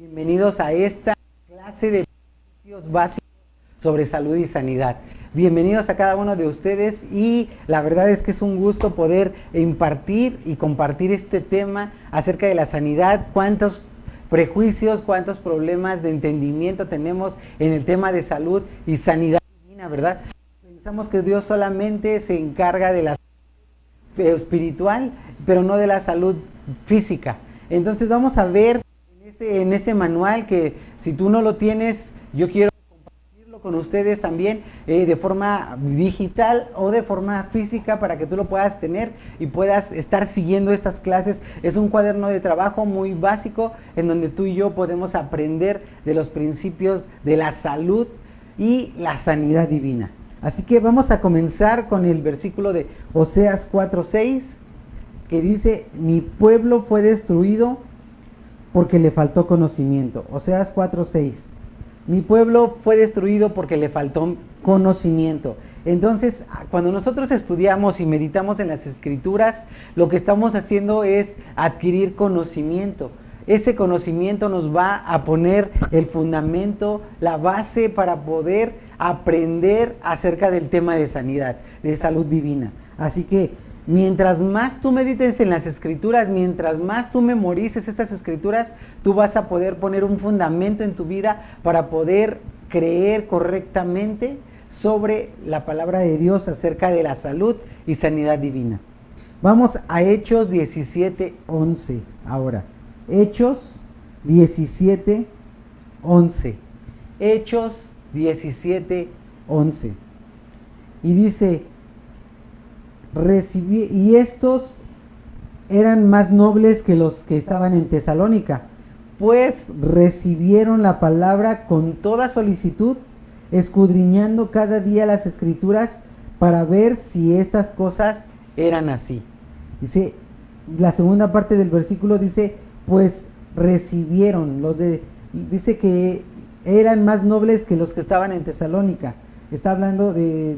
Bienvenidos a esta clase de principios básicos sobre salud y sanidad. Bienvenidos a cada uno de ustedes y la verdad es que es un gusto poder impartir y compartir este tema acerca de la sanidad. Cuántos prejuicios, cuántos problemas de entendimiento tenemos en el tema de salud y sanidad divina, ¿verdad? Pensamos que Dios solamente se encarga de la salud espiritual, pero no de la salud física. Entonces vamos a ver en este manual que si tú no lo tienes, yo quiero compartirlo con ustedes también de forma digital o de forma física para que tú lo puedas tener y puedas estar siguiendo estas clases. Es un cuaderno de trabajo muy básico en donde tú y yo podemos aprender de los principios de la salud y la sanidad divina. Así que vamos a comenzar con el versículo de Oseas 4:6 que dice: mi pueblo fue destruido porque le faltó conocimiento. Oseas 4:6. Mi pueblo fue destruido porque le faltó conocimiento. Entonces, cuando nosotros estudiamos y meditamos en las Escrituras, lo que estamos haciendo es adquirir conocimiento. Ese conocimiento nos va a poner el fundamento, la base para poder aprender acerca del tema de sanidad, de salud divina. Así que mientras más tú medites en las Escrituras, mientras más tú memorices estas Escrituras, tú vas a poder poner un fundamento en tu vida para poder creer correctamente sobre la palabra de Dios acerca de la salud y sanidad divina. Vamos a Hechos 17:11 ahora. Hechos 17:11. Hechos 17:11. Y dice: y estos eran más nobles que los que estaban en Tesalónica, pues recibieron la palabra con toda solicitud, escudriñando cada día las Escrituras para ver si estas cosas eran así. Dice, la segunda parte del versículo dice, pues recibieron, dice que eran más nobles que los que estaban en Tesalónica. Está hablando de...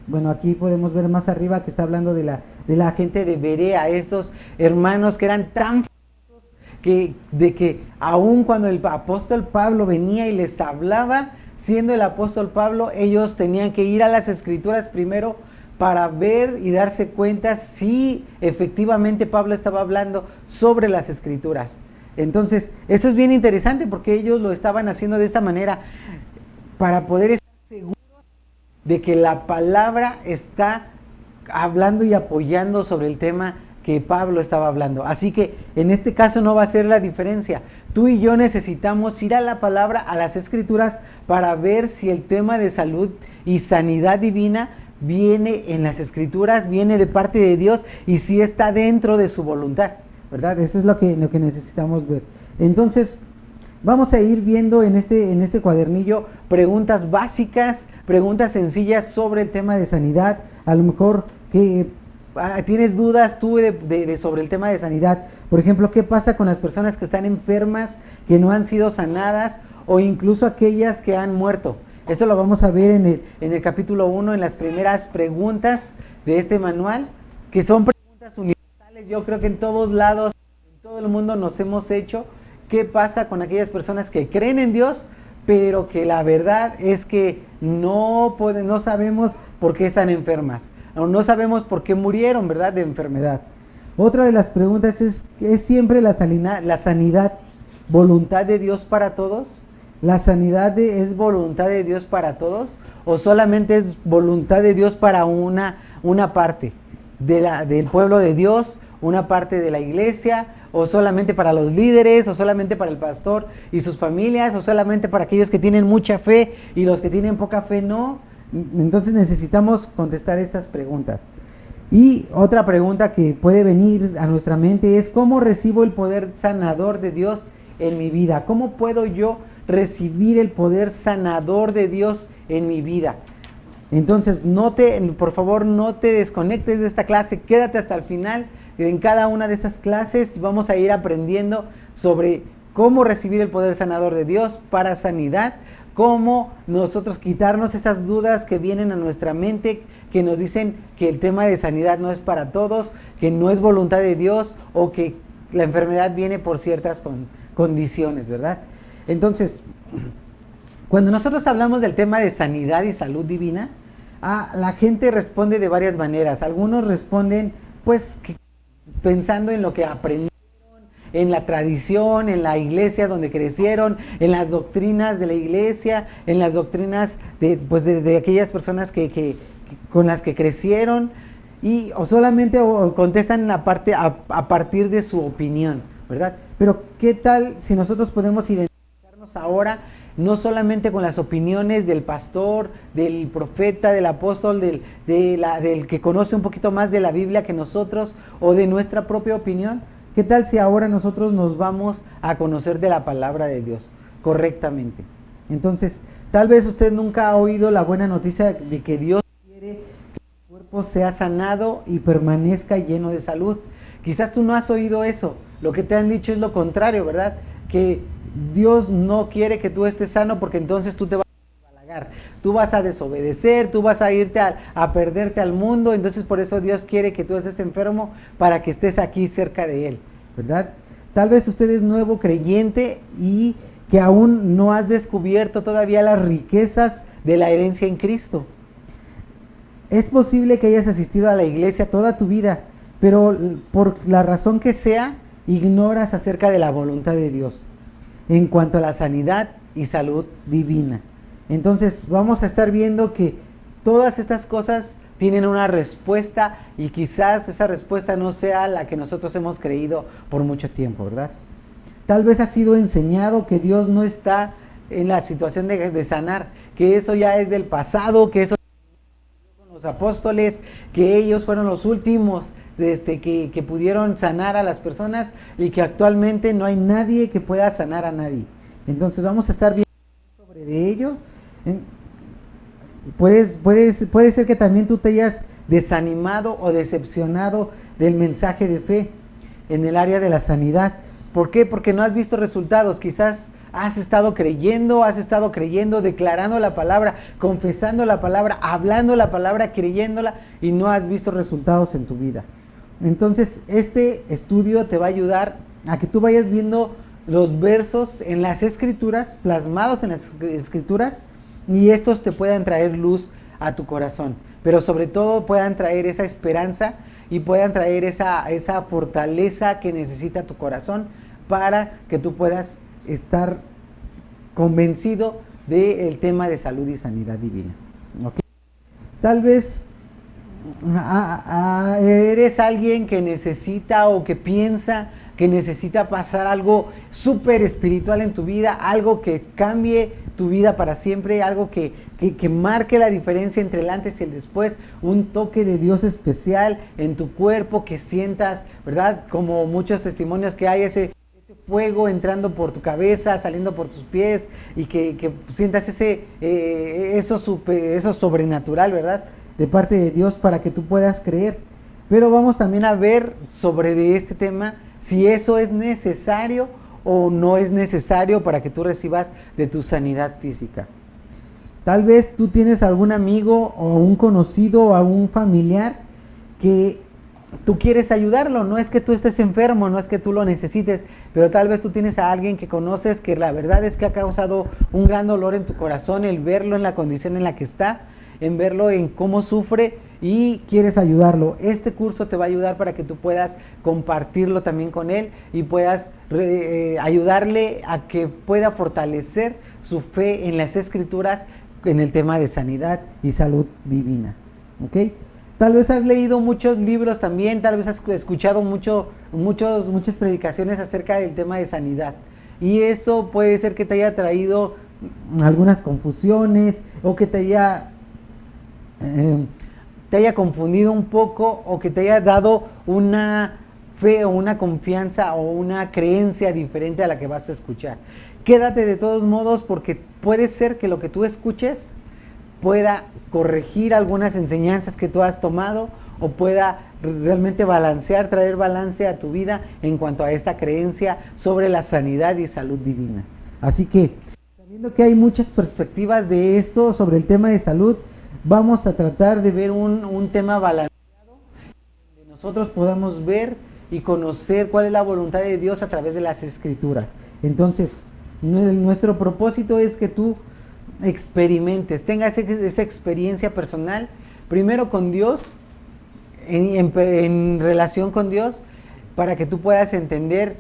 Bueno, aquí podemos ver más arriba que está hablando de la gente de Berea, estos hermanos que eran tan famosos que aun cuando el apóstol Pablo venía y les hablaba, siendo el apóstol Pablo, ellos tenían que ir a las Escrituras primero para ver y darse cuenta si efectivamente Pablo estaba hablando sobre las Escrituras. Entonces, eso es bien interesante porque ellos lo estaban haciendo de esta manera para poder estar seguros de que la palabra está hablando y apoyando sobre el tema que Pablo estaba hablando. Así que en este caso no va a ser la diferencia. Tú y yo necesitamos ir a la palabra, a las Escrituras, para ver si el tema de salud y sanidad divina viene en las Escrituras, viene de parte de Dios y si está dentro de su voluntad, ¿verdad? Eso es lo que necesitamos ver. Entonces, vamos a ir viendo en este cuadernillo preguntas básicas, preguntas sencillas sobre el tema de sanidad. A lo mejor que tienes dudas tú sobre el tema de sanidad. Por ejemplo, ¿qué pasa con las personas que están enfermas, que no han sido sanadas o incluso aquellas que han muerto? Esto lo vamos a ver en el capítulo 1, en las primeras preguntas de este manual, que son preguntas universales. Yo creo que en todos lados, en todo el mundo nos hemos hecho. ¿Qué pasa con aquellas personas que creen en Dios, pero que la verdad es que no sabemos por qué están enfermas, o no sabemos por qué murieron, ¿verdad?, de enfermedad? Otra de las preguntas ¿es siempre la sanidad voluntad de Dios para todos? ¿La sanidad es voluntad de Dios para todos? ¿O solamente es voluntad de Dios para una parte del pueblo de Dios, una parte de la iglesia, o solamente para los líderes, o solamente para el pastor y sus familias, o solamente para aquellos que tienen mucha fe y los que tienen poca fe no? Entonces necesitamos contestar estas preguntas. Y otra pregunta que puede venir a nuestra mente es: ¿cómo recibo el poder sanador de Dios en mi vida? ¿Cómo puedo yo recibir el poder sanador de Dios en mi vida? Entonces, por favor, no te desconectes de esta clase, quédate hasta el final. En cada una de estas clases vamos a ir aprendiendo sobre cómo recibir el poder sanador de Dios para sanidad, cómo nosotros quitarnos esas dudas que vienen a nuestra mente, que nos dicen que el tema de sanidad no es para todos, que no es voluntad de Dios o que la enfermedad viene por ciertas condiciones, ¿verdad? Entonces, cuando nosotros hablamos del tema de sanidad y salud divina, la gente responde de varias maneras. Algunos responden pues pensando en lo que aprendieron, en la tradición, en la iglesia donde crecieron, en las doctrinas de la iglesia, en las doctrinas de aquellas personas con las que crecieron, o solamente contestan a partir de su opinión, ¿verdad? Pero ¿qué tal si nosotros podemos identificarnos ahora no solamente con las opiniones del pastor, del profeta, del apóstol, del que conoce un poquito más de la Biblia que nosotros, o de nuestra propia opinión? ¿Qué tal si ahora nosotros nos vamos a conocer de la palabra de Dios correctamente? Entonces, tal vez usted nunca ha oído la buena noticia de que Dios quiere que tu cuerpo sea sanado y permanezca lleno de salud. Quizás tú no has oído eso. Lo que te han dicho es lo contrario, ¿verdad? Que Dios no quiere que tú estés sano porque entonces tú te vas a desbalagar, tú vas a desobedecer, tú vas a irte a perderte al mundo. Entonces por eso Dios quiere que tú estés enfermo para que estés aquí cerca de Él, ¿verdad? Tal vez usted es nuevo creyente y que aún no has descubierto todavía las riquezas de la herencia en Cristo. Es posible que hayas asistido a la iglesia toda tu vida, pero por la razón que sea, ignoras acerca de la voluntad de Dios en cuanto a la sanidad y salud divina. Entonces vamos a estar viendo que todas estas cosas tienen una respuesta, y quizás esa respuesta no sea la que nosotros hemos creído por mucho tiempo, ¿verdad? Tal vez ha sido enseñado que Dios no está en la situación de sanar, que eso ya es del pasado, que eso con los apóstoles, que ellos fueron los últimos que pudieron sanar a las personas, y que actualmente no hay nadie que pueda sanar a nadie. Entonces vamos a estar viendo sobre de ello. Puede ser que también tú te hayas desanimado o decepcionado del mensaje de fe en el área de la sanidad. ¿Por qué? Porque no has visto resultados. Quizás has estado creyendo, declarando la palabra, confesando la palabra, hablando la palabra, creyéndola, y no has visto resultados en tu vida. Entonces este estudio te va a ayudar a que tú vayas viendo los versos en las escrituras, plasmados en las escrituras, y estos te puedan traer luz a tu corazón, pero sobre todo puedan traer esa esperanza y puedan traer esa fortaleza que necesita tu corazón para que tú puedas estar convencido del tema de salud y sanidad divina. ¿Okay? Tal vez eres alguien que necesita o que piensa que necesita pasar algo súper espiritual en tu vida, algo que cambie tu vida para siempre, algo que marque la diferencia entre el antes y el después, un toque de Dios especial en tu cuerpo, que sientas, ¿verdad? Como muchos testimonios que hay, ese fuego entrando por tu cabeza, saliendo por tus pies, y que sientas eso sobrenatural, ¿verdad? De parte de Dios, para que tú puedas creer. Pero vamos también a ver sobre este tema, si eso es necesario o no es necesario para que tú recibas de tu sanidad física. Tal vez tú tienes algún amigo o un conocido o algún familiar que tú quieres ayudarlo. No es que tú estés enfermo, no es que tú lo necesites, pero tal vez tú tienes a alguien que conoces que la verdad es que ha causado un gran dolor en tu corazón el verlo en la condición en la que está, en verlo en cómo sufre, y quieres ayudarlo. Este curso te va a ayudar para que tú puedas compartirlo también con él y puedas ayudarle a que pueda fortalecer su fe en las escrituras en el tema de sanidad y salud divina. ¿Ok? Tal vez has leído muchos libros también, tal vez has escuchado muchas predicaciones acerca del tema de sanidad, y esto puede ser que te haya traído algunas confusiones, o que te haya confundido un poco, o que te haya dado una fe o una confianza o una creencia diferente a la que vas a escuchar. Quédate de todos modos, porque puede ser que lo que tú escuches pueda corregir algunas enseñanzas que tú has tomado, o pueda realmente traer balance a tu vida en cuanto a esta creencia sobre la sanidad y salud divina. Así que, sabiendo que hay muchas perspectivas de esto sobre el tema de salud, vamos a tratar de ver un tema balanceado, donde nosotros podamos ver y conocer cuál es la voluntad de Dios a través de las escrituras. Entonces, Nuestro propósito es que tú experimentes, tengas esa experiencia personal, primero con Dios, en relación con Dios, para que tú puedas entender,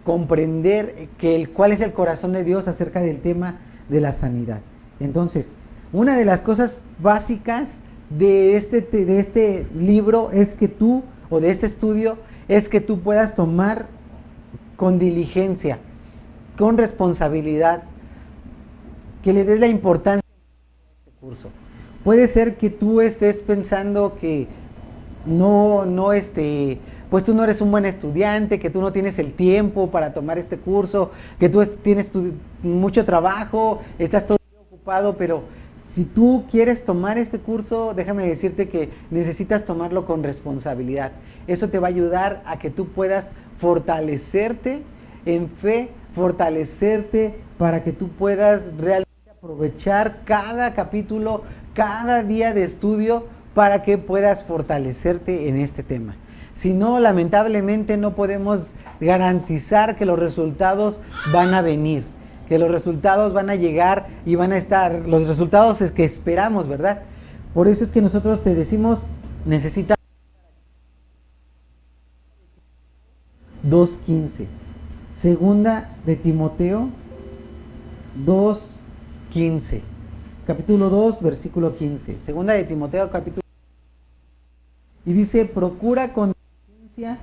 comprender cuál es el corazón de Dios acerca del tema de la sanidad. Entonces, una de las cosas básicas de este libro es que tú, o de este estudio, es que tú puedas tomar con diligencia, con responsabilidad, que le des la importancia a este curso. Puede ser que tú estés pensando que pues tú no eres un buen estudiante, que tú no tienes el tiempo para tomar este curso, que tú tienes mucho trabajo, estás todo ocupado, pero si tú quieres tomar este curso, déjame decirte que necesitas tomarlo con responsabilidad. Eso te va a ayudar a que tú puedas fortalecerte en fe, fortalecerte para que tú puedas realmente aprovechar cada capítulo, cada día de estudio, para que puedas fortalecerte en este tema. Si no, lamentablemente no podemos garantizar que los resultados van a venir, que los resultados van a llegar y van a estar, los resultados es que esperamos, ¿verdad? Por eso es que nosotros te decimos, necesitas 2:15. Segunda de Timoteo 2:15. Capítulo 2, versículo 15. Segunda de Timoteo, capítulo. Y dice, procura con diligencia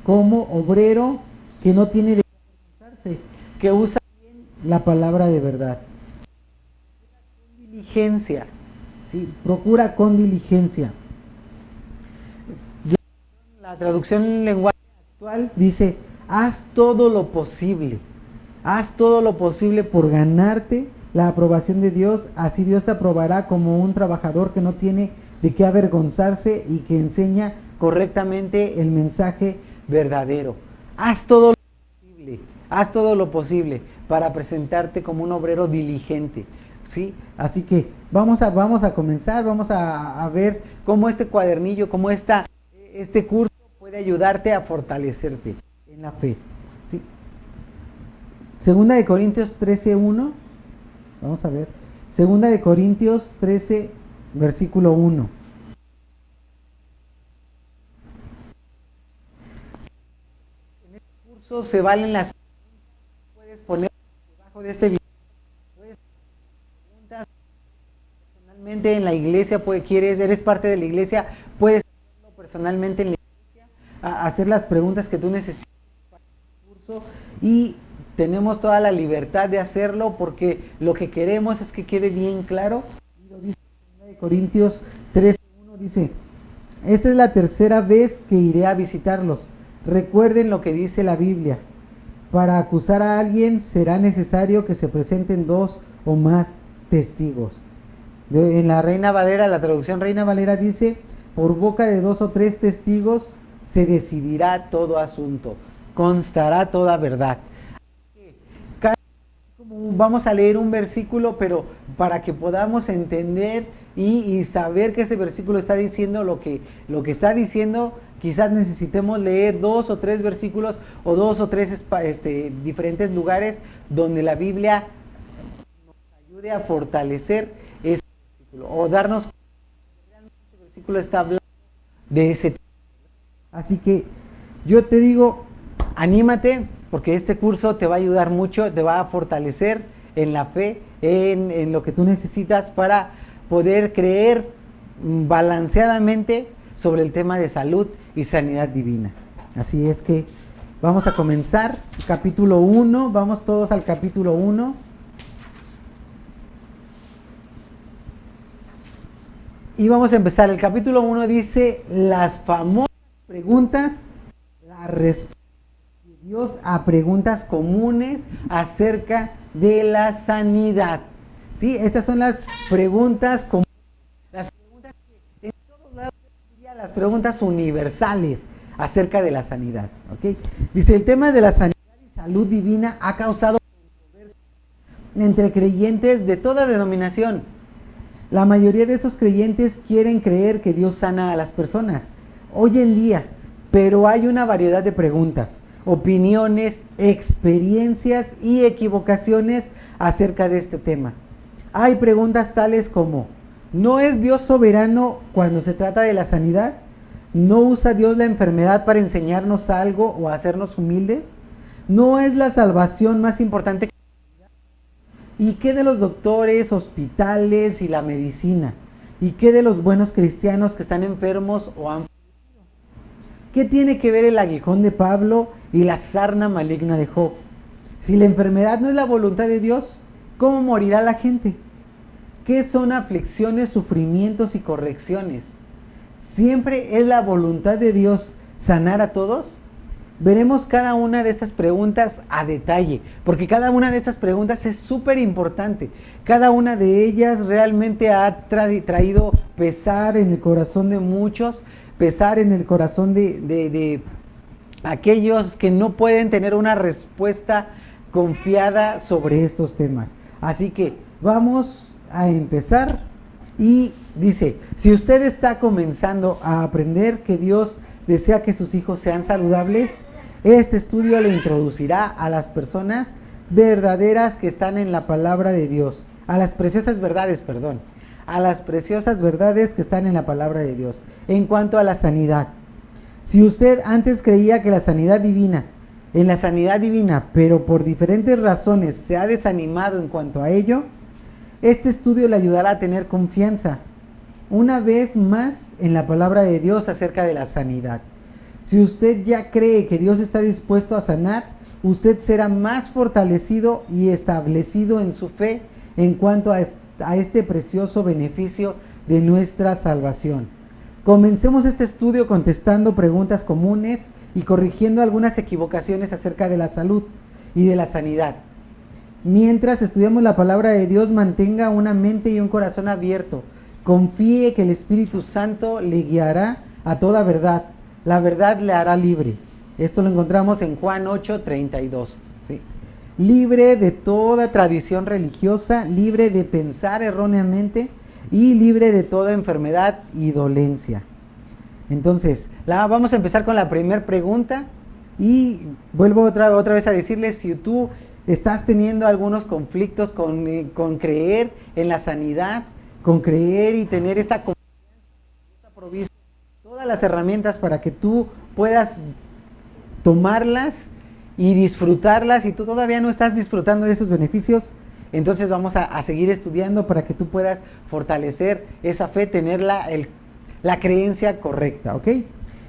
como obrero que no tiene de qué avergonzarse, que usa bien la palabra de verdad. Con diligencia, ¿sí? Procura con diligencia. La traducción en lenguaje actual dice, haz todo lo posible. Haz todo lo posible por ganarte la aprobación de Dios, así Dios te aprobará como un trabajador que no tiene de qué avergonzarse y que enseña correctamente el mensaje verdadero. Haz todo lo posible para presentarte como un obrero diligente, ¿sí? Así que vamos a comenzar, vamos a ver cómo este cuadernillo, cómo este curso puede ayudarte a fortalecerte en la fe, ¿sí? Segunda de Corintios 13:1. Vamos a ver. Segunda de Corintios 13, versículo 1. En este curso se valen las preguntas. Puedes poner debajo de este video. Puedes preguntas personalmente en la iglesia. Eres parte de la iglesia. Puedes hacerlo personalmente en la iglesia. Hacer las preguntas que tú necesitas para el curso. Y tenemos toda la libertad de hacerlo porque lo que queremos es que quede bien claro. Y lo dice en Corintios 13:1, dice, esta es la tercera vez que iré a visitarlos. Recuerden lo que dice la Biblia. Para acusar a alguien será necesario que se presenten 2 o más testigos. En la Reina Valera, la traducción Reina Valera dice, por boca de 2 o 3 testigos se decidirá todo asunto, constará toda verdad. Vamos a leer un versículo, pero para que podamos entender y saber que ese versículo está diciendo lo que está diciendo, quizás necesitemos leer 2 o 3 versículos o 2 o 3 diferentes lugares donde la Biblia nos ayude a fortalecer ese versículo o darnos cuenta que realmente ese versículo está hablando de ese tema. Así que yo te digo, anímate, porque este curso te va a ayudar mucho, te va a fortalecer en la fe, en lo que tú necesitas para poder creer balanceadamente sobre el tema de salud y sanidad divina. Así es que vamos a comenzar, capítulo 1, vamos todos al capítulo 1. Y vamos a empezar, el capítulo 1 dice, las famosas preguntas, la respuesta Dios a preguntas comunes acerca de la sanidad. ¿Sí? Estas son las preguntas comunes. Las preguntas que en todos lados serían las preguntas universales acerca de la sanidad. ¿Okay? Dice, el tema de la sanidad y salud divina ha causado controversia entre creyentes de toda denominación. La mayoría de estos creyentes quieren creer que Dios sana a las personas hoy en día, pero hay una variedad de preguntas. opiniones, experiencias y equivocaciones acerca de este tema. Hay preguntas tales como: ¿no es Dios soberano cuando se trata de la sanidad? ¿No usa Dios la enfermedad para enseñarnos algo o hacernos humildes? ¿No es la salvación más importante que la sanidad? ¿Y qué de los doctores, hospitales y la medicina? ¿Y qué de los buenos cristianos que están enfermos o han fallecido? ¿Qué tiene que ver el aguijón de Pablo y la sarna maligna de Job? Si la enfermedad no es la voluntad de Dios, ¿cómo morirá la gente? ¿Qué son aflicciones, sufrimientos y correcciones? ¿Siempre es la voluntad de Dios sanar a todos? Veremos cada una de estas preguntas a detalle, porque cada una de estas preguntas es súper importante. Cada una de ellas realmente ha traído pesar en el corazón de muchos, pesar en el corazón de aquellos que no pueden tener una respuesta confiada sobre estos temas. Así que vamos a empezar. Y dice: si usted está comenzando a aprender que Dios desea que sus hijos sean saludables, este estudio le introducirá a las personas verdaderas que están en la palabra de Dios, a las preciosas verdades que están en la palabra de Dios, en cuanto a la sanidad. Si usted antes creía que en la sanidad divina, pero por diferentes razones se ha desanimado en cuanto a ello, este estudio le ayudará a tener confianza una vez más en la palabra de Dios acerca de la sanidad. Si usted ya cree que Dios está dispuesto a sanar, usted será más fortalecido y establecido en su fe en cuanto a este precioso beneficio de nuestra salvación. Comencemos este estudio contestando preguntas comunes y corrigiendo algunas equivocaciones acerca de la salud y de la sanidad. Mientras estudiamos la palabra de Dios, mantenga una mente y un corazón abierto. Confíe que el Espíritu Santo le guiará a toda verdad. La verdad le hará libre. Esto lo encontramos en Juan 8:32. ¿Sí? Libre de toda tradición religiosa, libre de pensar erróneamente y libre de toda enfermedad y dolencia. Entonces, vamos a empezar con la primera pregunta. Y vuelvo otra vez a decirles: si tú estás teniendo algunos conflictos con creer en la sanidad, con creer y tener esta confianza, esta provisión, todas las herramientas para que tú puedas tomarlas y disfrutarlas, y tú todavía no estás disfrutando de esos beneficios, entonces vamos a seguir estudiando para que tú puedas fortalecer esa fe, tener la creencia correcta, ¿ok?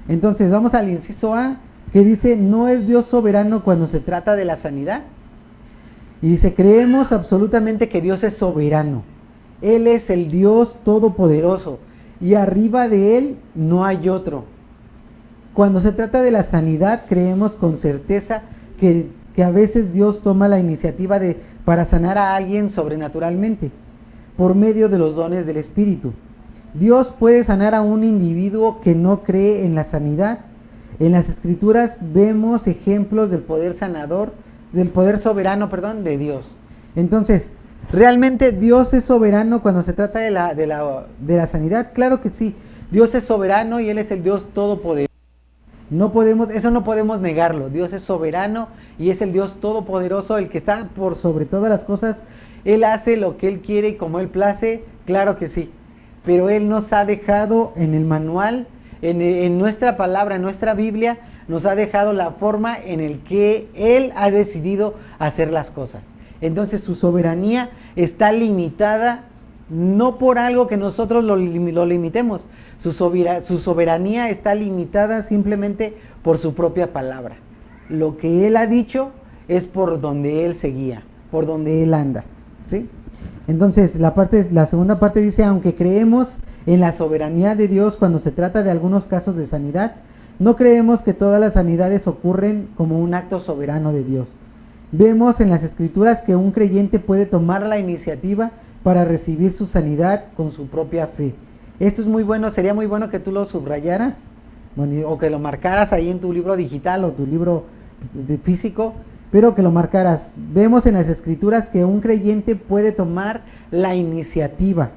Entonces vamos al inciso A, que dice: ¿no es Dios soberano cuando se trata de la sanidad? Y dice: creemos absolutamente que Dios es soberano. Él es el Dios todopoderoso y arriba de Él no hay otro. Cuando se trata de la sanidad, creemos con certeza que a veces Dios toma la iniciativa para sanar a alguien sobrenaturalmente, por medio de los dones del Espíritu. Dios puede sanar a un individuo que no cree en la sanidad. En las Escrituras vemos ejemplos del poder soberano de Dios. Entonces, ¿realmente Dios es soberano cuando se trata de la sanidad? Claro que sí. Dios es soberano y Él es el Dios todopoderoso. Eso no podemos negarlo. Dios es soberano y es el Dios todopoderoso, el que está por sobre todas las cosas. Él hace lo que Él quiere y como Él place, claro que sí. Pero Él nos ha dejado en el manual, en nuestra palabra, en nuestra Biblia, nos ha dejado la forma en el que Él ha decidido hacer las cosas. Entonces su soberanía está limitada no por algo que nosotros lo limitemos. Su soberanía está limitada simplemente por su propia palabra. Lo que Él ha dicho es por donde Él se guía, por donde Él anda, ¿sí? Entonces la segunda parte dice: aunque creemos en la soberanía de Dios cuando se trata de algunos casos de sanidad, no creemos que todas las sanidades ocurren como un acto soberano de Dios. Vemos en las Escrituras que un creyente puede tomar la iniciativa para recibir su sanidad con su propia fe. Esto es muy bueno, sería muy bueno que tú lo subrayaras, o que lo marcaras ahí en tu libro digital o tu libro físico, pero que lo marcaras. Vemos en las Escrituras que un creyente puede tomar la iniciativa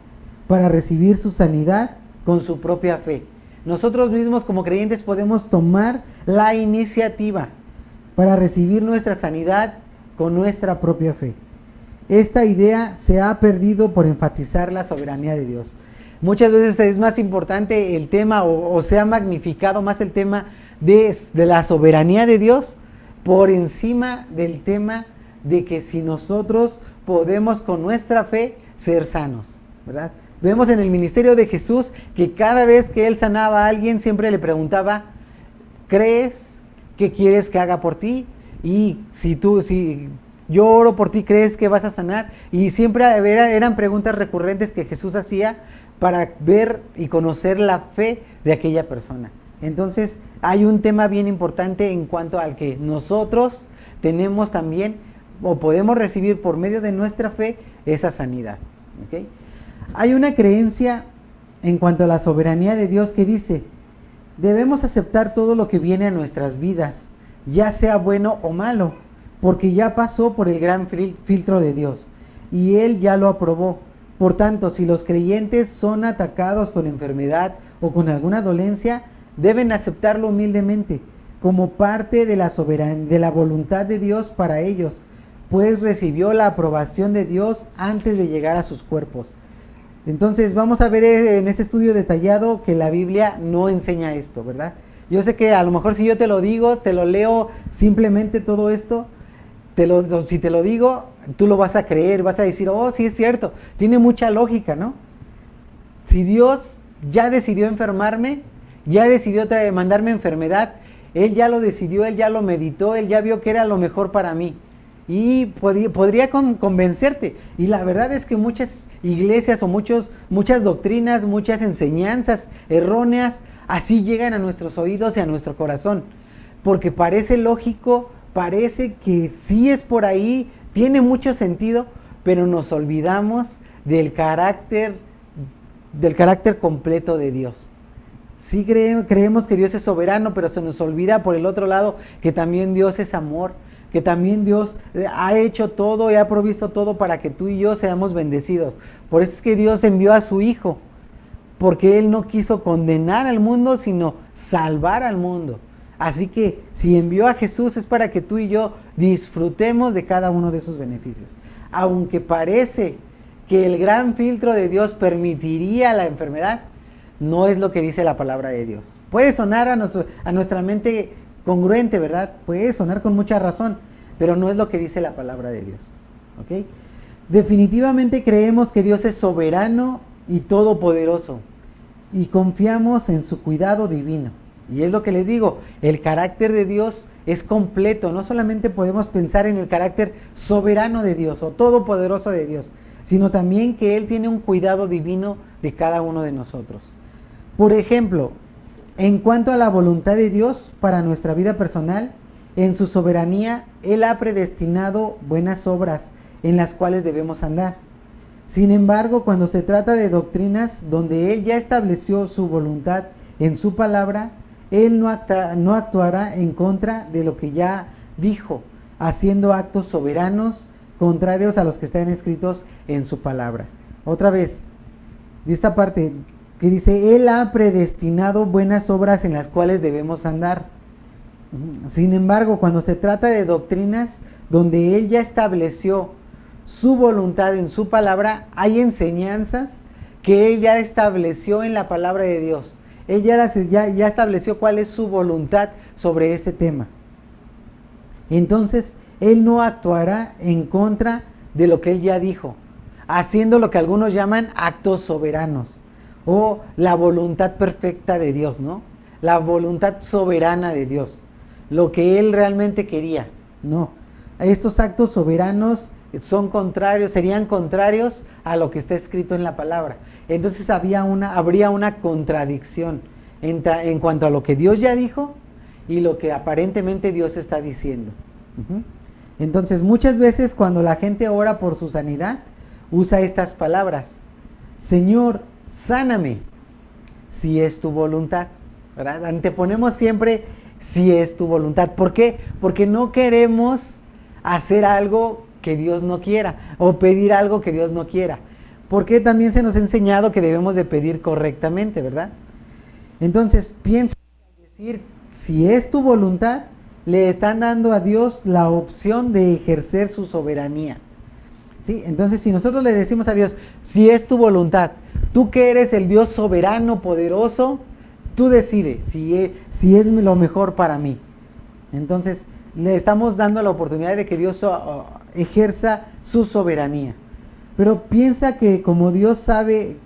para recibir su sanidad con su propia fe. Nosotros mismos como creyentes podemos tomar la iniciativa. para recibir nuestra sanidad con nuestra propia fe. Esta idea se ha perdido por enfatizar la soberanía de Dios. Muchas veces es más importante el tema o se ha magnificado más el tema de la soberanía de Dios por encima del tema de que si nosotros podemos con nuestra fe ser sanos, ¿verdad? Vemos en el ministerio de Jesús que cada vez que Él sanaba a alguien siempre le preguntaba, ¿crees? ¿Qué quieres que haga por ti? Y si yo oro por ti, ¿crees que vas a sanar? Y siempre eran preguntas recurrentes que Jesús hacía para ver y conocer la fe de aquella persona. Entonces hay un tema bien importante en cuanto al que nosotros tenemos también o podemos recibir por medio de nuestra fe esa sanidad. ¿Okay? Hay una creencia en cuanto a la soberanía de Dios que dice, debemos aceptar todo lo que viene a nuestras vidas, ya sea bueno o malo, porque ya pasó por el gran filtro de Dios y Él ya lo aprobó. Por tanto, si los creyentes son atacados con enfermedad o con alguna dolencia, deben aceptarlo humildemente como parte de la voluntad de Dios para ellos, pues recibió la aprobación de Dios antes de llegar a sus cuerpos. Entonces vamos a ver en este estudio detallado que la Biblia no enseña esto, ¿verdad? Yo sé que a lo mejor si yo te lo digo, te lo leo simplemente todo esto, si te lo digo, tú lo vas a creer, vas a decir, oh, sí es cierto, tiene mucha lógica, ¿no? Si Dios ya decidió enfermarme, ya decidió mandarme enfermedad, Él ya lo decidió, Él ya lo meditó, Él ya vio que era lo mejor para mí. Y podría convencerte. Y la verdad es que muchas iglesias o muchas doctrinas, muchas enseñanzas erróneas, así llegan a nuestros oídos y a nuestro corazón. Porque parece lógico, parece que sí es por ahí, tiene mucho sentido, pero nos olvidamos del carácter completo de Dios. Sí creemos que Dios es soberano, pero se nos olvida por el otro lado que también Dios es amor, que también Dios ha hecho todo y ha provisto todo para que tú y yo seamos bendecidos. Por eso es que Dios envió a su Hijo, porque Él no quiso condenar al mundo, sino salvar al mundo. Así que si envió a Jesús es para que tú y yo disfrutemos de cada uno de esos beneficios. Aunque parece que el gran filtro de Dios permitiría la enfermedad, no es lo que dice la palabra de Dios. Puede sonar a nuestra mente congruente, ¿verdad? Puede sonar con mucha razón, pero no es lo que dice la palabra de Dios. ¿Ok? Definitivamente creemos que Dios es soberano y todopoderoso y confiamos en su cuidado divino. Y es lo que les digo, el carácter de Dios es completo. No solamente podemos pensar en el carácter soberano de Dios o todopoderoso de Dios, sino también que Él tiene un cuidado divino de cada uno de nosotros. Por ejemplo, en cuanto a la voluntad de Dios para nuestra vida personal, en su soberanía, Él ha predestinado buenas obras en las cuales debemos andar. Sin embargo, cuando se trata de doctrinas donde Él ya estableció su voluntad en su palabra, Él no actuará en contra de lo que ya dijo, haciendo actos soberanos contrarios a los que están escritos en su palabra. Otra vez, de esta parte que dice, Él ha predestinado buenas obras en las cuales debemos andar. Sin embargo, cuando se trata de doctrinas donde Él ya estableció su voluntad en su palabra, hay enseñanzas que Él ya estableció en la palabra de Dios. Él ya estableció cuál es su voluntad sobre ese tema. Entonces, Él no actuará en contra de lo que Él ya dijo, haciendo lo que algunos llaman actos soberanos o la voluntad perfecta de Dios, ¿no? La voluntad soberana de Dios, lo que Él realmente quería. No, estos actos soberanos serían contrarios a lo que está escrito en la palabra. Entonces habría una contradicción en cuanto a lo que Dios ya dijo y lo que aparentemente Dios está diciendo. Entonces muchas veces cuando la gente ora por su sanidad, usa estas palabras: Señor, sáname, si es tu voluntad, ¿verdad? Anteponemos siempre si es tu voluntad. ¿Por qué? Porque no queremos hacer algo que Dios no quiera o pedir algo que Dios no quiera. Porque también se nos ha enseñado que debemos de pedir correctamente, ¿verdad? Entonces, piensa en decir, si es tu voluntad, le están dando a Dios la opción de ejercer su soberanía. ¿Sí? Entonces, si nosotros le decimos a Dios, si es tu voluntad, tú que eres el Dios soberano, poderoso, tú decides si es lo mejor para mí. Entonces, le estamos dando la oportunidad de que Dios ejerza su soberanía. Pero piensan que como Dios sabe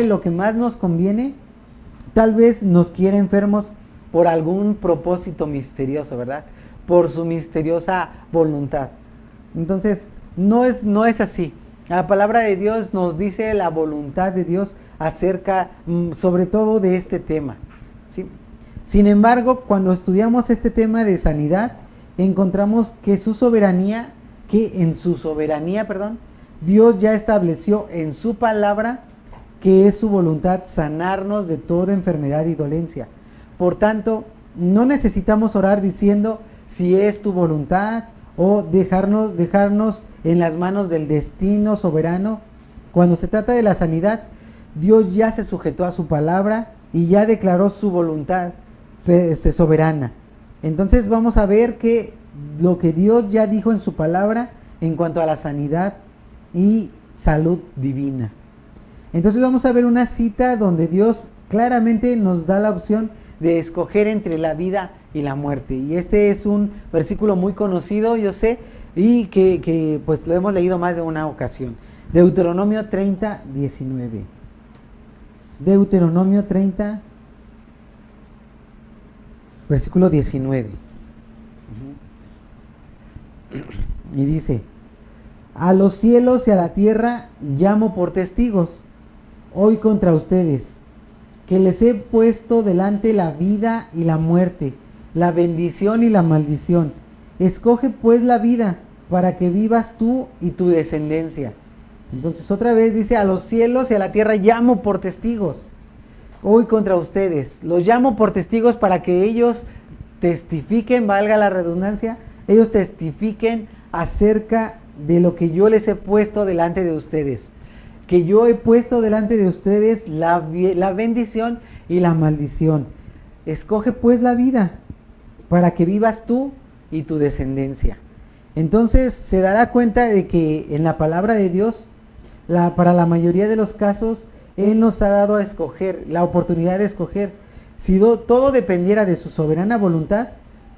lo que más nos conviene, tal vez nos quiere enfermos por algún propósito misterioso, ¿verdad? Por su misteriosa voluntad. Entonces, no es así. La palabra de Dios nos dice la voluntad de Dios acerca, sobre todo, de este tema, ¿sí? Sin embargo, cuando estudiamos este tema de sanidad, encontramos que en su soberanía, Dios ya estableció en su palabra que es su voluntad sanarnos de toda enfermedad y dolencia. Por tanto, no necesitamos orar diciendo si es tu voluntad o dejarnos en las manos del destino soberano. Cuando se trata de la sanidad, Dios ya se sujetó a su palabra y ya declaró su voluntad soberana. Entonces vamos a ver que lo que Dios ya dijo en su palabra en cuanto a la sanidad y salud divina. Entonces vamos a ver una cita donde Dios claramente nos da la opción de escoger entre la vida y la muerte. Y este es un versículo muy conocido, yo sé, y que pues lo hemos leído más de una ocasión. Deuteronomio 30, 19. Deuteronomio 30, versículo 19. Y dice: a los cielos y a la tierra llamo por testigos hoy contra ustedes, que les he puesto delante la vida y la muerte, la bendición y la maldición. Escoge pues la vida, para que vivas tú y tu descendencia. Entonces otra vez dice: a los cielos y a la tierra llamo por testigos hoy contra ustedes. Los llamo por testigos para que ellos testifiquen, valga la redundancia, ellos testifiquen acerca de lo que yo les he puesto delante de ustedes. Que yo he puesto delante de ustedes la bendición y la maldición. Escoge pues la vida, para que vivas tú y tu descendencia. Entonces se dará cuenta de que en la palabra de Dios, para la mayoría de los casos, Él nos ha dado a escoger, la oportunidad de escoger. Si todo dependiera de su soberana voluntad,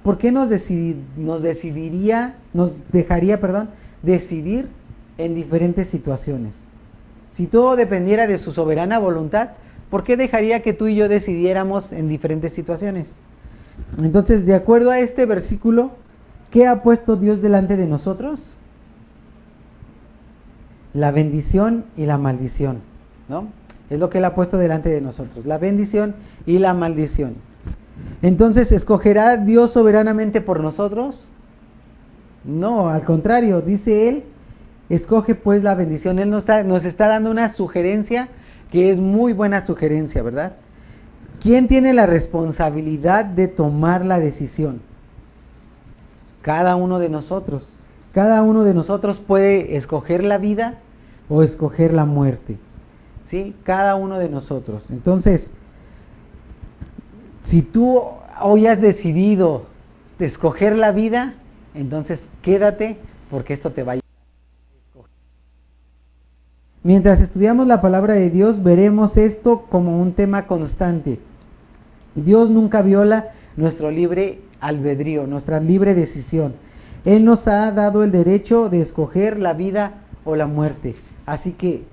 ¿por qué nos dejaría decidir en diferentes situaciones? Si todo dependiera de su soberana voluntad, ¿por qué dejaría que tú y yo decidiéramos en diferentes situaciones? Entonces, de acuerdo a este versículo, ¿qué ha puesto Dios delante de nosotros? La bendición y la maldición, ¿no? Es lo que Él ha puesto delante de nosotros, la bendición y la maldición. Entonces, ¿escogerá Dios soberanamente por nosotros? No, al contrario, dice Él: escoge pues la bendición. Él nos está dando una sugerencia que es muy buena sugerencia, ¿verdad? ¿Quién tiene la responsabilidad de tomar la decisión? Cada uno de nosotros. Cada uno de nosotros puede escoger la vida o escoger la muerte. ¿Sí? Cada uno de nosotros. Entonces, si tú hoy has decidido escoger la vida, entonces quédate, porque esto te va a ayudar. Mientras estudiamos la palabra de Dios, veremos esto como un tema constante. Dios nunca viola nuestro libre albedrío, nuestra libre decisión. Él nos ha dado el derecho de escoger la vida o la muerte. Así que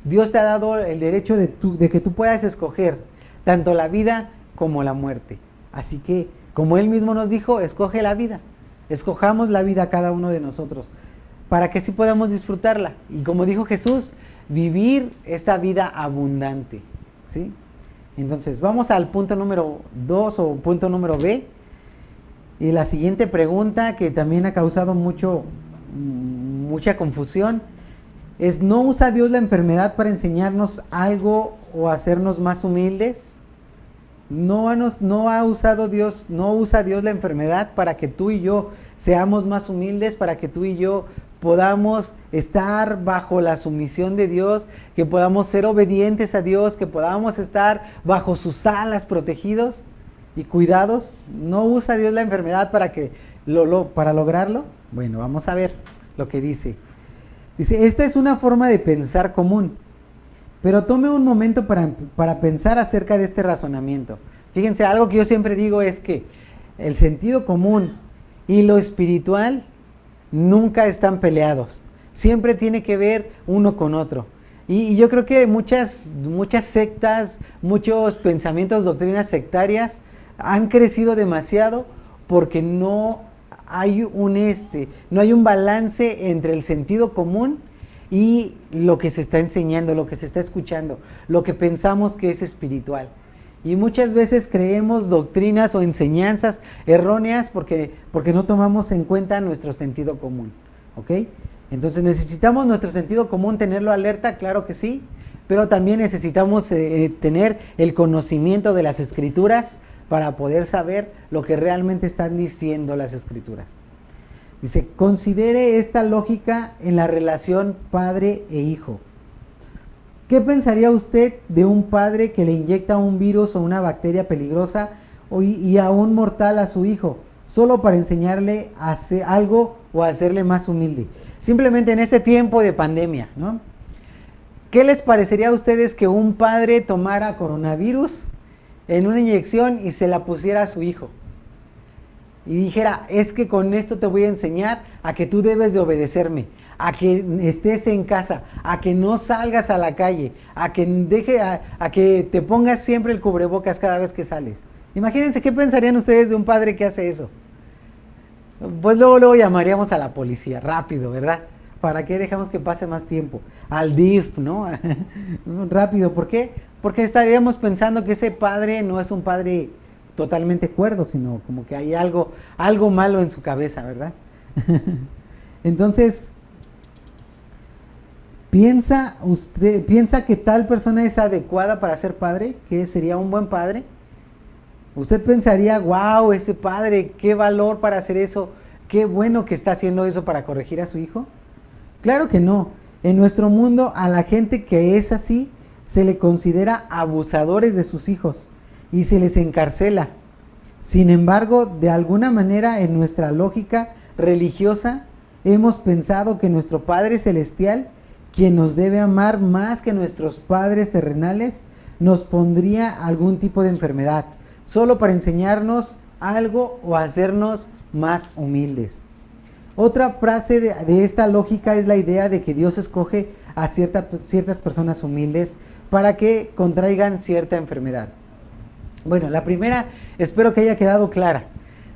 Dios te ha dado el derecho de que tú puedas escoger tanto la vida como la muerte. Así que, como Él mismo nos dijo, escoge la vida. Escojamos la vida cada uno de nosotros, para que así podamos disfrutarla. Y como dijo Jesús, vivir esta vida abundante, ¿sí? Entonces, vamos al punto número 2 o punto número B. Y la siguiente pregunta, que también ha causado mucha confusión, es: ¿no usa Dios la enfermedad para enseñarnos algo o hacernos más humildes? No usa Dios la enfermedad para que tú y yo seamos más humildes, para que tú y yo podamos estar bajo la sumisión de Dios, que podamos ser obedientes a Dios, que podamos estar bajo sus alas protegidos. y cuidados, ¿no usa Dios la enfermedad para para lograrlo? Bueno, vamos a ver lo que dice. Dice, esta es una forma de pensar común, pero tome un momento para pensar acerca de este razonamiento. Fíjense, algo que yo siempre digo es que el sentido común y lo espiritual nunca están peleados. Siempre tiene que ver uno con otro. Y yo creo que muchas sectas, muchos pensamientos, doctrinas sectarias han crecido demasiado porque no hay un balance entre el sentido común y lo que se está enseñando, lo que se está escuchando, lo que pensamos que es espiritual. Y muchas veces creemos doctrinas o enseñanzas erróneas porque no tomamos en cuenta nuestro sentido común, ¿ok? Entonces, ¿necesitamos nuestro sentido común tenerlo alerta? Claro que sí, pero también necesitamos tener el conocimiento de las Escrituras para poder saber lo que realmente están diciendo las Escrituras. Dice, considere esta lógica en la relación padre e hijo. ¿Qué pensaría usted de un padre que le inyecta un virus o una bacteria peligrosa y aún mortal a su hijo, solo para enseñarle a hacer algo o hacerle más humilde? Simplemente en este tiempo de pandemia, ¿no? ¿Qué les parecería a ustedes que un padre tomara coronavirus en una inyección y se la pusiera a su hijo? Y dijera, es que con esto te voy a enseñar a que tú debes de obedecerme, a que estés en casa, a que no salgas a la calle, a que te pongas siempre el cubrebocas cada vez que sales. Imagínense qué pensarían ustedes de un padre que hace eso. Pues luego llamaríamos a la policía, rápido, ¿verdad? ¿Para qué dejamos que pase más tiempo? Al DIF, ¿no? Rápido, ¿por qué? Porque estaríamos pensando que ese padre no es un padre totalmente cuerdo, sino como que hay algo malo en su cabeza, ¿verdad? Entonces, ¿piensa que tal persona es adecuada para ser padre? ¿Que sería un buen padre? Usted pensaría, wow, ese padre, qué valor para hacer eso, qué bueno que está haciendo eso para corregir a su hijo. Claro que no. En nuestro mundo, a la gente que es así, se le considera abusadores de sus hijos y se les encarcela. Sin embargo, de alguna manera, en nuestra lógica religiosa, hemos pensado que nuestro Padre Celestial, quien nos debe amar más que nuestros padres terrenales, nos pondría algún tipo de enfermedad, solo para enseñarnos algo o hacernos más humildes. Otra frase de esta lógica es la idea de que Dios escoge a ciertas personas humildes para que contraigan cierta enfermedad. Bueno, la primera espero que haya quedado clara.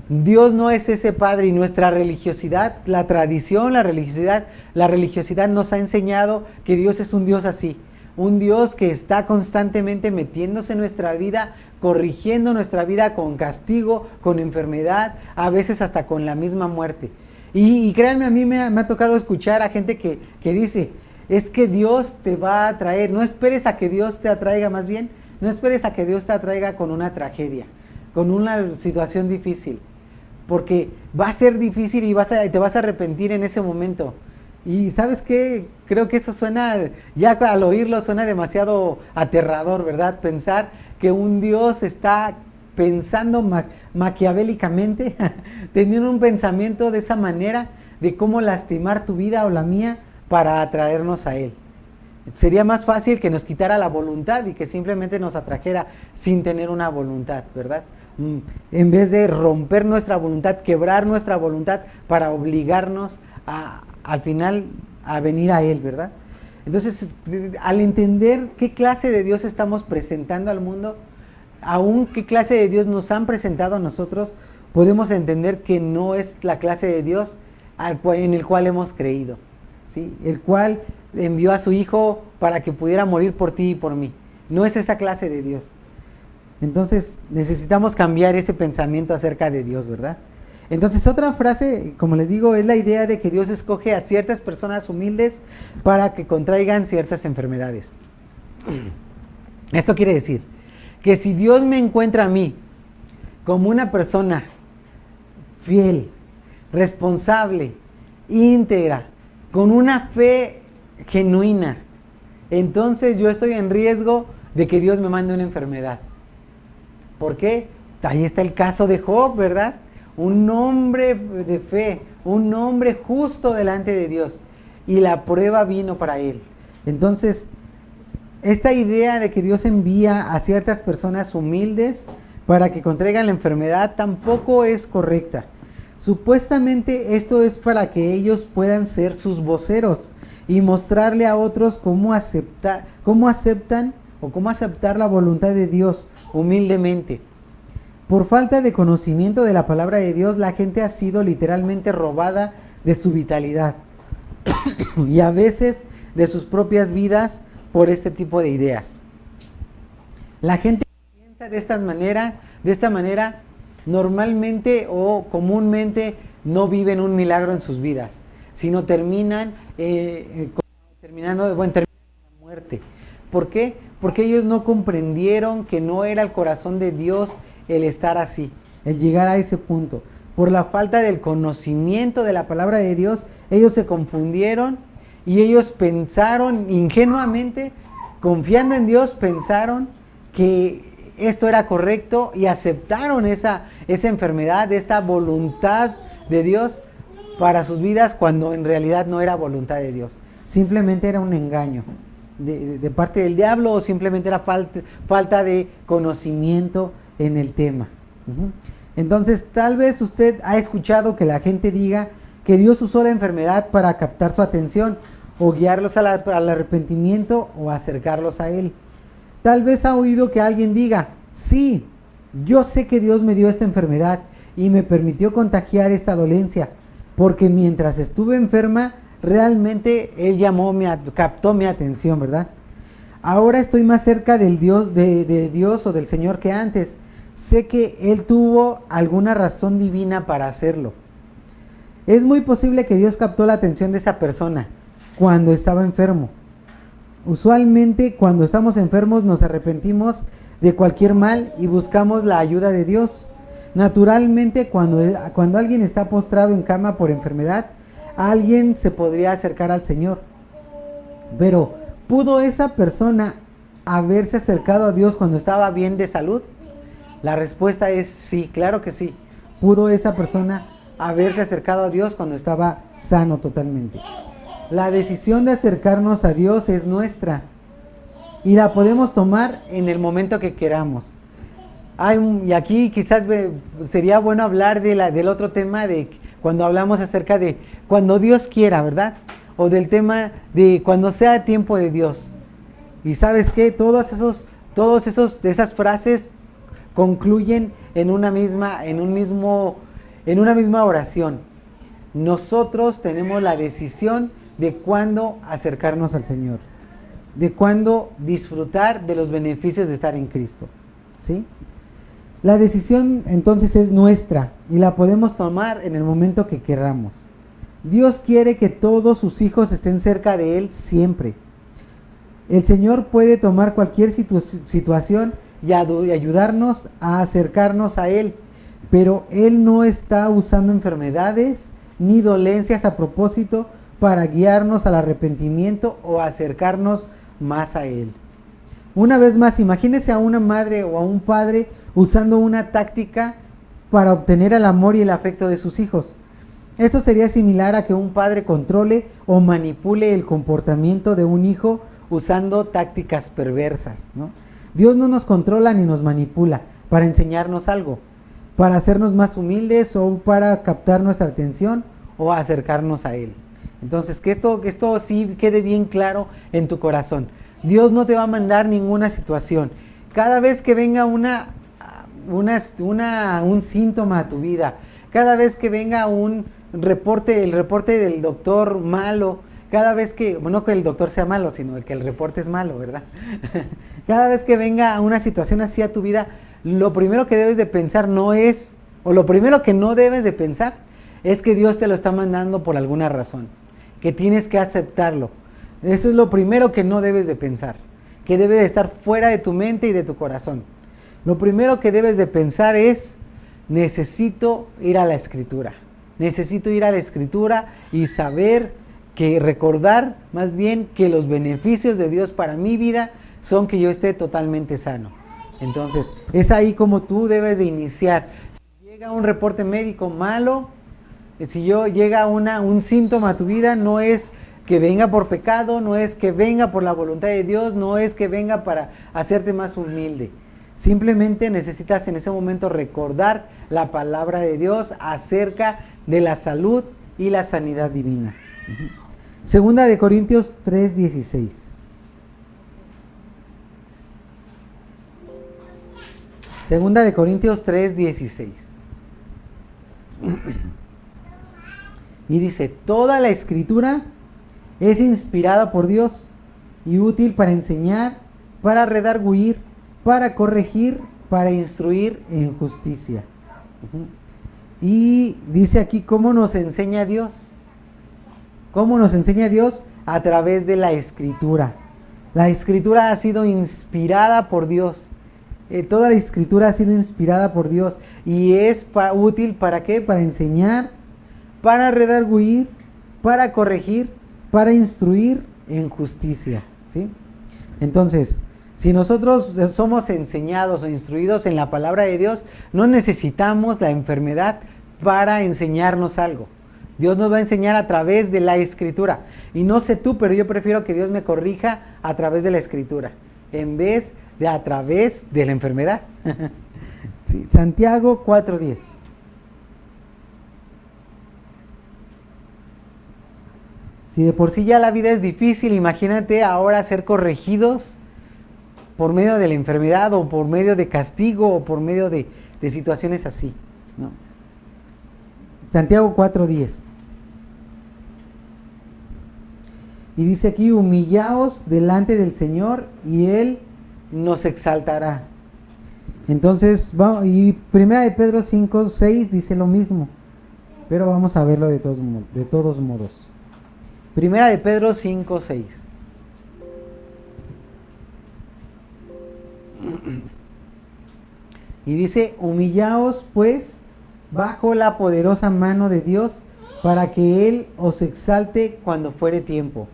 Dios no es ese Padre y nuestra religiosidad, la tradición, la religiosidad nos ha enseñado que Dios es un Dios así. Un Dios que está constantemente metiéndose en nuestra vida, corrigiendo nuestra vida con castigo, con enfermedad, a veces hasta con la misma muerte. Y créanme, a mí me ha tocado escuchar a gente que dice, es que Dios te va a traer, no esperes a que Dios te atraiga, más bien, no esperes a que Dios te atraiga con una tragedia, con una situación difícil, porque va a ser difícil y te vas a arrepentir en ese momento. Y ¿sabes qué? Creo que eso suena, ya al oírlo suena demasiado aterrador, ¿verdad? Pensar que un Dios está pensando maquiavélicamente, teniendo un pensamiento de esa manera, de cómo lastimar tu vida o la mía para atraernos a Él. Sería más fácil que nos quitara la voluntad y que simplemente nos atrajera sin tener una voluntad, ¿verdad? En vez de romper nuestra voluntad, quebrar nuestra voluntad para obligarnos al final a venir a Él, ¿verdad? Entonces, al entender qué clase de Dios estamos presentando al mundo, aún qué clase de Dios nos han presentado a nosotros, podemos entender que no es la clase de Dios en el cual hemos creído, ¿sí? El cual envió a su Hijo para que pudiera morir por ti y por mí. No es esa clase de Dios. Entonces necesitamos cambiar ese pensamiento acerca de Dios, ¿verdad? Entonces otra frase, como les digo, es la idea de que Dios escoge a ciertas personas humildes para que contraigan ciertas enfermedades. Esto quiere decir que si Dios me encuentra a mí como una persona fiel, responsable, íntegra, con una fe genuina, entonces yo estoy en riesgo de que Dios me mande una enfermedad. ¿Por qué? ahí está el caso de Job, ¿verdad? Un hombre de fe, un hombre justo delante de Dios. Y la prueba vino para él. Entonces, esta idea de que Dios envía a ciertas personas humildes para que contraigan la enfermedad tampoco es correcta. Supuestamente esto es para que ellos puedan ser sus voceros y mostrarle a otros cómo aceptar la voluntad de Dios humildemente. Por falta de conocimiento de la palabra de Dios, la gente ha sido literalmente robada de su vitalidad y a veces de sus propias vidas por este tipo de ideas. La gente que piensa de esta manera, normalmente o comúnmente no viven un milagro en sus vidas, sino terminan terminando en la muerte. ¿Por qué? Porque ellos no comprendieron que no era el corazón de Dios el estar así, el llegar a ese punto. Por la falta del conocimiento de la palabra de Dios, ellos se confundieron y ellos pensaron ingenuamente, confiando en Dios, pensaron que esto era correcto y aceptaron esa enfermedad, esta voluntad de Dios para sus vidas, cuando en realidad no era voluntad de Dios. Simplemente era un engaño de parte del diablo, o simplemente era falta de conocimiento en el tema. Entonces, tal vez usted ha escuchado que la gente diga que Dios usó la enfermedad para captar su atención, o guiarlos al arrepentimiento, o acercarlos a Él. Tal vez ha oído que alguien diga: sí, yo sé que Dios me dio esta enfermedad y me permitió contagiar esta dolencia, porque mientras estuve enferma, realmente Él captó mi atención, ¿verdad? Ahora estoy más cerca del Dios, de Dios o del Señor que antes. Sé que Él tuvo alguna razón divina para hacerlo. Es muy posible que Dios captó la atención de esa persona cuando estaba enfermo. Usualmente, cuando estamos enfermos, nos arrepentimos de cualquier mal y buscamos la ayuda de Dios. Naturalmente, cuando alguien está postrado en cama por enfermedad, alguien se podría acercar al Señor. Pero, ¿pudo esa persona haberse acercado a Dios cuando estaba bien de salud? La respuesta es sí, claro que sí. ¿Pudo esa persona haberse acercado a Dios cuando estaba sano totalmente? La decisión de acercarnos a Dios es nuestra y la podemos tomar en el momento que queramos. Y aquí quizás sería bueno hablar del otro tema de cuando hablamos acerca de cuando Dios quiera, ¿verdad? O del tema de cuando sea tiempo de Dios. Y ¿sabes qué? Todas esas frases concluyen en una misma oración. Nosotros tenemos la decisión de cuándo acercarnos al Señor, de cuándo disfrutar de los beneficios de estar en Cristo, ¿sí? La decisión entonces es nuestra y la podemos tomar en el momento que queramos. Dios quiere que todos sus hijos estén cerca de Él siempre. El Señor puede tomar cualquier situación y ayudarnos a acercarnos a Él, pero Él no está usando enfermedades ni dolencias a propósito para guiarnos al arrepentimiento o acercarnos más a Él. Una vez más, imagínese a una madre o a un padre usando una táctica para obtener el amor y el afecto de sus hijos. Esto sería similar a que un padre controle o manipule el comportamiento de un hijo usando tácticas perversas, ¿no? Dios no nos controla ni nos manipula para enseñarnos algo, para hacernos más humildes o para captar nuestra atención o acercarnos a Él. Entonces, que esto sí quede bien claro en tu corazón. Dios no te va a mandar ninguna situación. Cada vez que venga un síntoma a tu vida, cada vez que venga el reporte del doctor malo, cada vez que, no que el doctor sea malo, sino que el reporte es malo, ¿verdad? Cada vez que venga una situación así a tu vida, lo primero que debes de pensar lo primero que no debes de pensar es que Dios te lo está mandando por alguna razón, que tienes que aceptarlo. Eso es lo primero que no debes de pensar, que debe de estar fuera de tu mente y de tu corazón. Lo primero que debes de pensar es: necesito ir a la Escritura. Necesito ir a la Escritura y recordar más bien que los beneficios de Dios para mi vida son que yo esté totalmente sano. Entonces, es ahí como tú debes de iniciar. Si llega un reporte médico malo, si llega un síntoma a tu vida, no es que venga por pecado, no es que venga por la voluntad de Dios, no es que venga para hacerte más humilde. Simplemente necesitas en ese momento recordar la palabra de Dios acerca de la salud y la sanidad divina. Segunda de Corintios 3:16. Segunda de Corintios 3:16. Y dice, toda la escritura es inspirada por Dios y útil para enseñar, para redarguir, para corregir, para instruir en justicia. Y dice aquí cómo nos enseña Dios. ¿Cómo nos enseña Dios? A través de la escritura. La escritura ha sido inspirada por Dios. Toda la escritura ha sido inspirada por Dios y es útil ¿para qué? Para enseñar, para redarguir, para corregir, para instruir en justicia, ¿sí? Entonces, si nosotros somos enseñados o instruidos en la palabra de Dios, no necesitamos la enfermedad para enseñarnos algo. Dios nos va a enseñar a través de la escritura. Y no sé tú, pero yo prefiero que Dios me corrija a través de la escritura, en vez de a través de la enfermedad. Sí, Santiago 4:10. Si de por sí ya la vida es difícil, imagínate ahora ser corregidos por medio de la enfermedad o por medio de castigo o por medio de situaciones así, ¿no? Santiago 4:10. Y dice aquí, humillaos delante del Señor y Él nos exaltará. Entonces, y primera de Pedro 5:6 dice lo mismo, pero vamos a verlo de todos modos. Primera de Pedro 5:6. Y dice, humillaos pues bajo la poderosa mano de Dios, para que Él os exalte cuando fuere tiempo.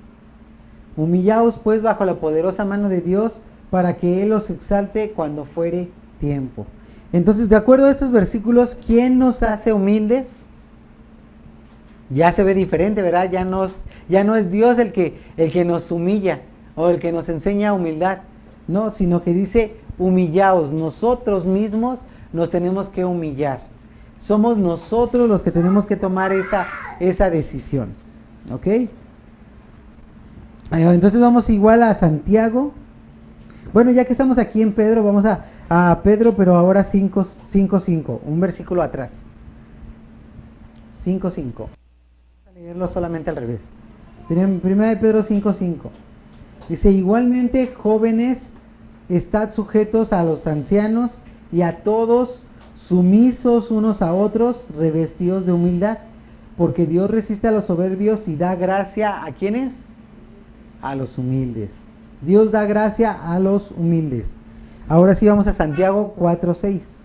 Humillaos pues bajo la poderosa mano de Dios, para que Él os exalte cuando fuere tiempo. Entonces, de acuerdo a estos versículos, ¿quién nos hace humildes? Ya se ve diferente, ¿verdad? Ya no es Dios el que nos humilla o el que nos enseña humildad. No, sino que dice, humillaos. Nosotros mismos nos tenemos que humillar. Somos nosotros los que tenemos que tomar esa decisión. ¿Ok? Entonces vamos igual a Santiago. Bueno, ya que estamos aquí en Pedro, vamos a Pedro, pero ahora 5:5, un versículo atrás. 5:5. Vamos a leerlo solamente al revés. Primera de Pedro 5:5. Dice, igualmente, jóvenes, estad sujetos a los ancianos y a todos, sumisos unos a otros, revestidos de humildad, porque Dios resiste a los soberbios y da gracia ¿a quiénes? A los humildes. Dios da gracia a los humildes. Ahora sí vamos a Santiago 4:6.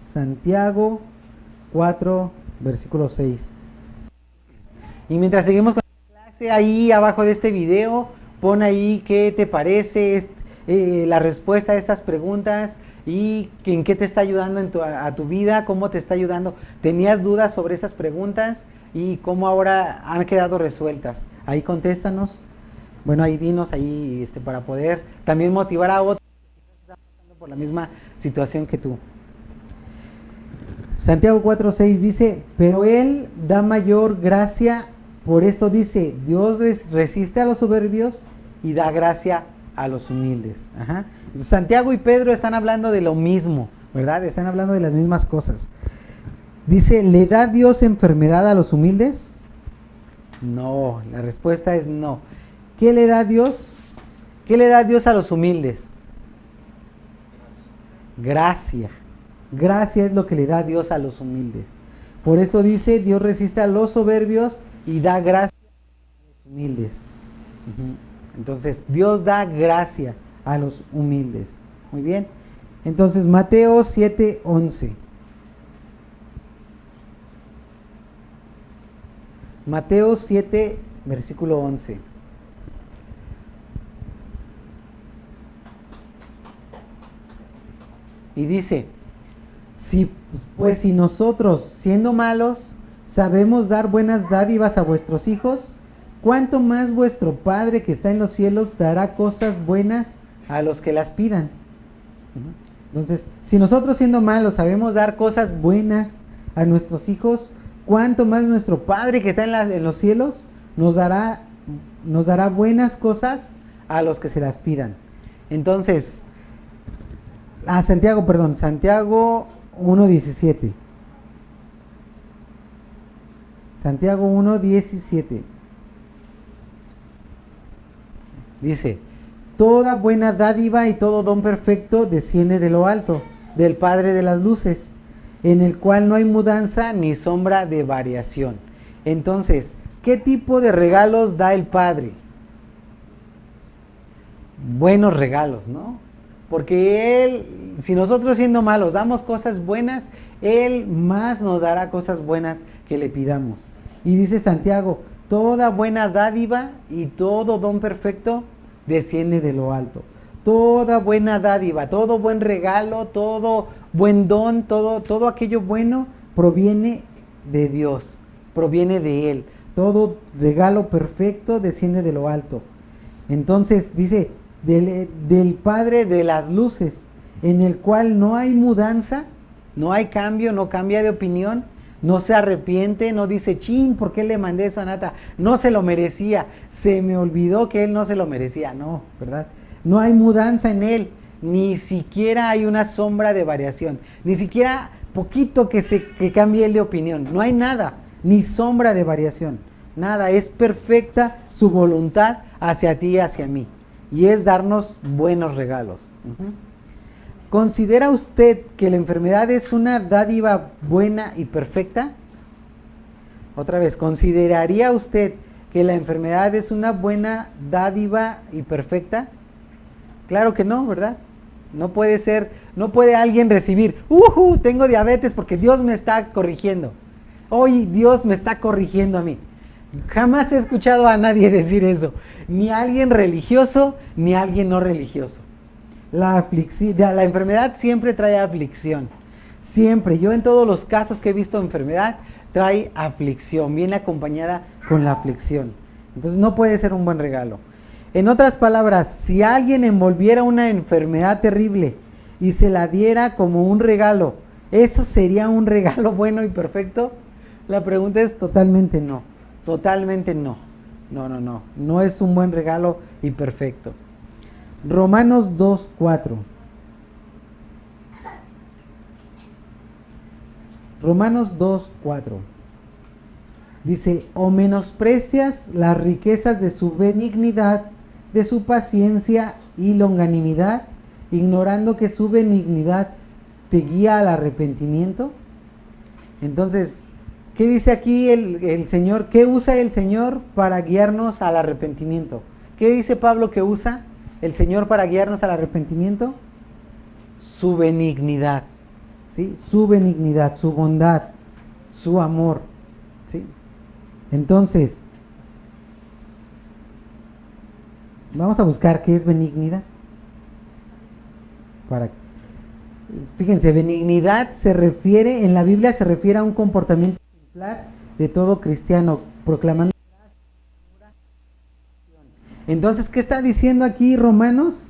Santiago 4, versículo 6. Y mientras seguimos con la clase, ahí abajo de este video, pon ahí qué te parece la respuesta a estas preguntas y en qué te está ayudando a tu vida, cómo te está ayudando. ¿Tenías dudas sobre estas preguntas y cómo ahora han quedado resueltas? Ahí contéstanos. Bueno, ahí dinos ahí para poder también motivar a otros que están pasando por la misma situación que tú. Santiago 4:6 dice, pero Él da mayor gracia, por esto dice, Dios resiste a los soberbios y da gracia a los humildes. Ajá. Santiago y Pedro están hablando de lo mismo, ¿verdad? Están hablando de las mismas cosas. Dice, ¿le da Dios enfermedad a los humildes? No, la respuesta es no. ¿Qué le da Dios? ¿Qué le da Dios a los humildes? Gracia. Gracia es lo que le da Dios a los humildes. Por eso dice, Dios resiste a los soberbios y da gracia a los humildes. Entonces, Dios da gracia a los humildes. Muy bien. Entonces, Mateo 7:11. Mateo 7, versículo 11. Y dice, si nosotros, siendo malos, sabemos dar buenas dádivas a vuestros hijos, ¿cuánto más vuestro Padre que está en los cielos dará cosas buenas a los que las pidan? Entonces, si nosotros siendo malos sabemos dar cosas buenas a nuestros hijos, ¿cuánto más nuestro Padre que está en los cielos nos dará buenas cosas a los que se las pidan? Entonces, Santiago 1:17. Santiago 1:17. Dice, toda buena dádiva y todo don perfecto desciende de lo alto, del Padre de las luces, en el cual no hay mudanza ni sombra de variación. Entonces, ¿qué tipo de regalos da el Padre? Buenos regalos, ¿no? Porque Él, si nosotros siendo malos damos cosas buenas, Él más nos dará cosas buenas que le pidamos. Y dice Santiago, toda buena dádiva y todo don perfecto desciende de lo alto. Toda buena dádiva, todo buen regalo, todo buen don, todo aquello bueno proviene de Dios, proviene de Él. Todo regalo perfecto desciende de lo alto. Entonces dice, del Padre de las luces, en el cual no hay mudanza, no hay cambio, no cambia de opinión, no se arrepiente, no dice, chin, ¿por qué le mandé eso a Nata? No se lo merecía, se me olvidó que él no se lo merecía. No, ¿verdad? No hay mudanza en él, ni siquiera hay una sombra de variación, ni siquiera poquito que cambie él de opinión. No hay nada, ni sombra de variación, nada. Es perfecta su voluntad hacia ti y hacia mí, y es darnos buenos regalos. ¿Considera usted que la enfermedad es una dádiva buena y perfecta? Otra vez, ¿consideraría usted que la enfermedad es una buena dádiva y perfecta? Claro que no, ¿verdad? No puede ser, no puede alguien recibir, tengo diabetes porque Dios me está corrigiendo. Hoy Dios me está corrigiendo a mí. Jamás he escuchado a nadie decir eso, ni a alguien religioso, ni a alguien no religioso. La enfermedad siempre trae aflicción, siempre. Yo en todos los casos que he visto enfermedad, trae aflicción, viene acompañada con la aflicción. Entonces no puede ser un buen regalo. En otras palabras, si alguien envolviera una enfermedad terrible y se la diera como un regalo, ¿eso sería un regalo bueno y perfecto? La pregunta es totalmente no, totalmente no. No es un buen regalo y perfecto. Romanos 2:4. Romanos 2:4. Dice, o menosprecias las riquezas de su benignidad, de su paciencia y longanimidad, ignorando que su benignidad te guía al arrepentimiento. Entonces, ¿qué dice aquí el Señor? ¿Qué usa el Señor para guiarnos al arrepentimiento? ¿Qué dice Pablo que usa el Señor para guiarnos al arrepentimiento? Su benignidad, ¿sí? Su benignidad, su bondad, su amor, ¿sí? Entonces, vamos a buscar qué es benignidad. Fíjense, benignidad en la Biblia se refiere a un comportamiento ejemplar de todo cristiano, proclamando. Entonces, ¿qué está diciendo aquí Romanos?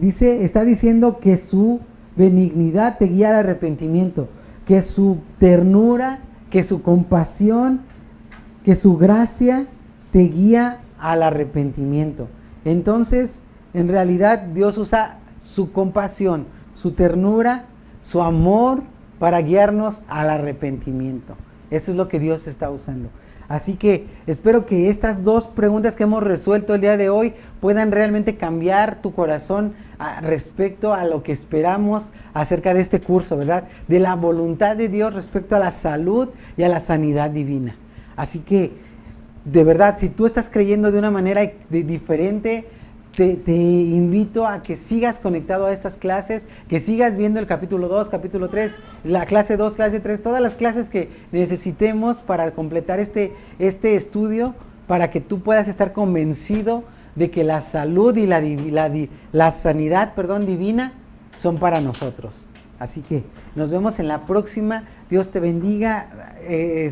Está diciendo que su benignidad te guía al arrepentimiento, que su ternura, que su compasión, que su gracia te guía al arrepentimiento. Entonces, en realidad, Dios usa su compasión, su ternura, su amor para guiarnos al arrepentimiento. Eso es lo que Dios está usando. Así que espero que estas dos preguntas que hemos resuelto el día de hoy puedan realmente cambiar tu corazón respecto a lo que esperamos acerca de este curso, ¿verdad? De la voluntad de Dios respecto a la salud y a la sanidad divina. Así que, de verdad, si tú estás creyendo de una manera diferente, te invito a que sigas conectado a estas clases, que sigas viendo el capítulo 2, capítulo 3, la clase 2, clase 3, todas las clases que necesitemos para completar este estudio, para que tú puedas estar convencido de que la salud y la sanidad, divina son para nosotros. Así que nos vemos en la próxima. Dios te bendiga.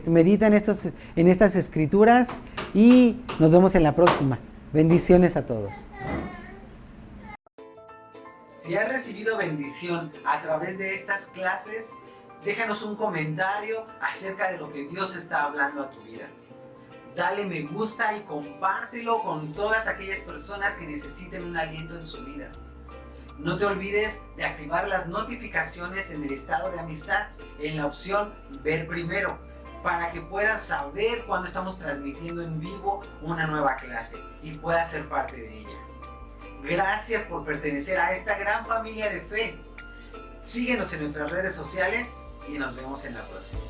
Medita en estas escrituras y nos vemos en la próxima. Bendiciones a todos. Si has recibido bendición a través de estas clases, déjanos un comentario acerca de lo que Dios está hablando a tu vida. Dale me gusta y compártelo con todas aquellas personas que necesiten un aliento en su vida. No te olvides de activar las notificaciones en el estado de amistad en la opción Ver Primero, para que puedas saber cuando estamos transmitiendo en vivo una nueva clase y puedas ser parte de ella. Gracias por pertenecer a esta gran familia de fe. Síguenos en nuestras redes sociales y nos vemos en la próxima.